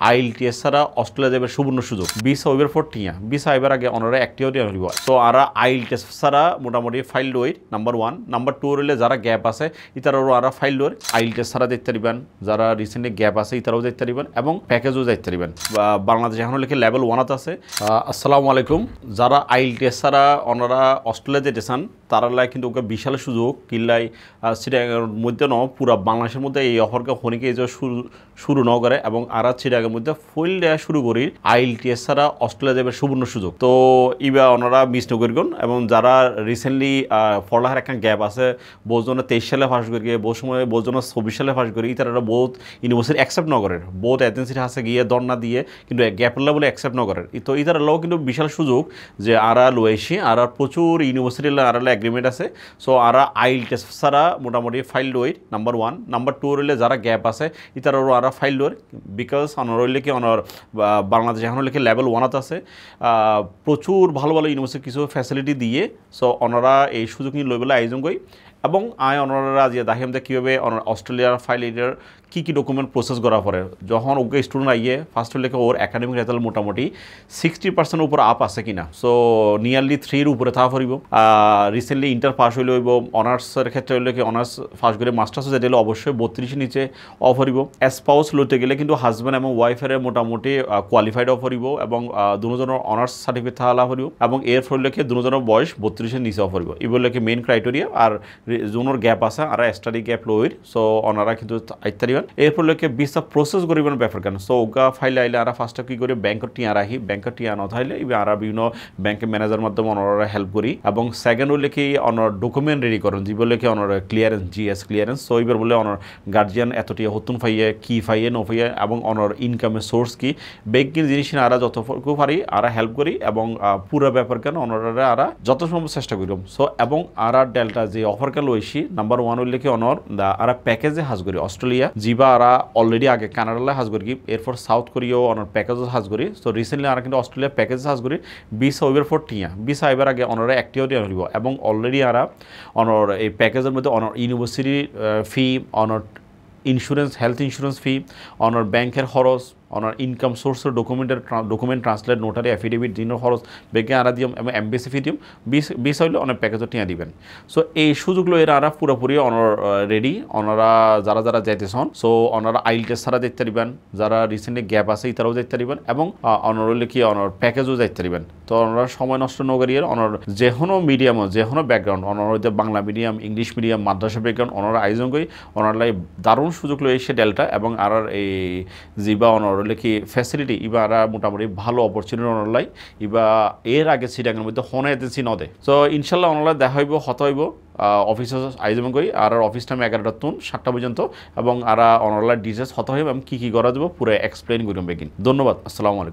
IELTS ছাড়া Australia যাবে সুবর্ণ সুযোগ ভিসা ওইবার ফর টিয়া ভিসা এবার আগে অনারা একটিও দিয়ে হইব তো আর আইএলটিএস ছাড়া মোটামুটি ফাইল ওই নাম্বার 1 নাম্বার 2 হইলে যারা গ্যাপ আছে ইতারাও আর ফাইল ওর আইএলটিএস ছাড়া দেখতে দিবেন যারা রিসেন্টলি গ্যাপ আছে ইতারাও দেখতে দিবেন এবং প্যাকেজও দেখতে দিবেন বাংলাদেশ এখন লিখে লেভেল 1 আছে। আসসালামু আলাইকুম। যারা আইএলটিএস ছাড়া ওনারা অস্ট্রেলিয়া যেতে চান তারা কিন্তু ওকে বিশাল সুযোগ কিল্লাই চিটাগাংয়ের মধ্যে ন পুরা বাংলাদেশের মধ্যে এই অফারকে হনিকে এই যে শুরু ন করে এবং আর চিটাগাংয়ের মধ্যে ফুল দেওয়া শুরু করি আইএলটিএস ছাড়া অস্ট্রেলিয়া যাবে সুবর্ণ সুযোগ তো ইবা ওনারা মিস নকরিগুন এবং যারা রিসেন্টলি পড়ালেখার একটা গ্যাপ আছে বহুজনে 23 সালে ফাঁস করি বহু সময় বহুজনে 24 সালে ফাঁস করি তারা বহুত ইউনিভার্সিটি অ্যাকসেপ্ট ন করে বহুত এজেন্সির হাসে গিয়ে দরনা দিয়ে কিন্তু গ্যাপ বলে অ্যাকসেপ্ট ন করে তো ইতারা লোক কিন্তু বিশাল সুযোগ যে আরা লয়েছি আর প্রচুর ইউনিভার্সিটির আড়ালে এগ্রিমেন্ট আছে সো আর আইএলটিএস ছাড়া মোটামুটি ফাইল ওই নাম্বার 1 নাম্বার 2 হইলে যারা গ্যাপ আছে ইতারাও আর ফাইল ওর বিকজ অনার হইলে কি অনার বাংলাদেশ এখন লিখে লেভেল 1 আছে প্রচুর ভালো ভালো ইউনিভার্সিটি কিছু ফ্যাসিলিটি দিয়ে সো ওনারা এই সুযোগ নিয়ে লইবেলা আয়োজন করি এবং ওনারা যে দেখাম যে কীভাবে অস্ট্রেলিয়ার ফাইল এটার কী কী ডকুমেন্ট প্রসেস করা পরে যখন ওকে স্টুডেন্ট আইয়ে ফার্স্ট লেখে ওর একাডেমিক রেজাল্ট মোটামুটি 60% উপর আপ আছে কিনা সো নিয়ারলি 3 উপরে তা পড়ব রিসেন্টলি ইন্টার পাস হইলে হইব অনার্সের ক্ষেত্রে হইলে কি অনার্স ফার্স্ট করে মাস্টার্সও যেতে হলে অবশ্যই 32 নিচে অফ হইব স্পাউস লইতে গেলে কিন্তু হাজব্যান্ড এবং ওয়াইফের মোটামুটি কোয়ালিফাইড অফ হইব এবং দুজনের অনার্স সার্টিফিকেট থাকা হইব এবং এর ফলে কি দুজনের বয়স 32 নিচে অফ হইব এগুলো কি মেইন ক্রাইটেরিয়া আর জোনের গ্যাপ আছে আর স্টাডি গ্যাপ লইর সো ওনারা কিন্তু আইতে দিবেন এরপর লোকে ভিসা প্রসেস করিবেন ব্যাপার কেন সো ওগা ফাইল আইলে আর ফার্স্টে কি করি ব্যাংকের টিয়া রাখি ব্যাংকের টিয়া নথাইলে ইবে আর বিভিন্ন ব্যাংকের ম্যানেজার মাধ্যমে ওনারা হেল্প করি এবং সেকেন্ড হইলে কি অনার ডকুমেন্ট রেডি করেন যে বলে কি honour clearance GS clearance so এবার বলে অনার গার্জিয়ান এতটি হতুন ফাইয়ে কি ফাইয়ে ন ফাইয়ে এবং অনার ইনকামের সোর্স কি ব্যাংকিং জিনিস আর যতটুকু পারি আর হেল্প করি এবং পুরো ব্যাপার কেন ওনারা আর যত সম্ভব চেষ্টা করি সো এবং আর ডেল্টা যে অফার কেন লইছি নাম্বার 1 হইলে কি অনর আর প্যাকেজে হাজ করি অস্ট্রেলিয়া জিবা আর অলরেডি আগে কানাডালে হাজ করি এরপর সাউথ কোরিয়াও অনর প্যাকেজও হাজ করি সো রিসেন্টলি আর কিন্তু অস্ট্রেলিয়া প্যাকেজে হাজ করি ভিসা ওইবার ফর টিয়া ভিসা এবার আগে অনরা একটিও দিয়ে হইব এবং অলরেডি আর অনর এই প্যাকেজের মধ্যে অনর ইউনিভার্সিটি ফি অনর ইন্স্যুরেন্স হেলথ ইন্স্যুরেন্স ফি অনর ব্যাংকের খরচ অনার ইনকাম সোর্সের ডকুমেন্ট ট্রান্সলেট নোটারি অ্যাফিডেভিট দিনের খরচ বেগে আরা দিম এবং এমবিসি ফি দিম 20 হইলে অনেক প্যাকেজও টিয়া দিবেন সো এই সুযোগগুলো এরা আরা পুরোপুরি অনার রেডি ওনারা যারা যাইতেছেন সো ওনারা আইএলটিএস ছাড়া দেখতে দিবেন যারা রিসেন্টলি গ্যাপ আছে ইতারাও দেখতে দিবেন এবং অনার হইলে কি অনার প্যাকেজও দেখতে দিবেন তো ওনারা সময় নষ্ট নগরিয়ে অনার যে কোনো মিডিয়াম যে কোনো ব্যাকগ্রাউন্ড ওনার হইতে বাংলা মিডিয়াম ইংলিশ মিডিয়াম মাদ্রাসা ব্যাকগ্রাউন্ড ওনারা আয়োজন করি ওনারা দারুণ সুযোগ লইছে ডেল্টা এবং আর এই জিবা অনার কি ফ্যাসিলিটি ইবা আর মোটামুটি ভালো অপরচুনিটি অনলাই ইবা এর আগে চিটাগাংয়ের মধ্যে হন এজেন্সি নদে সো ইনশাল্লাহ অনলাই দেখা হইব হত হইব অফিসে আয়োজন করি আর অফিস টাইম 11টা তুন 7টা পর্যন্ত এবং আর অনলাইন ডিটেলস হত হইব এবং কী করা যাব পুরো এক্সপ্লেন করিম বেগিন ধন্যবাদ। আসসালামু আলাইকুম।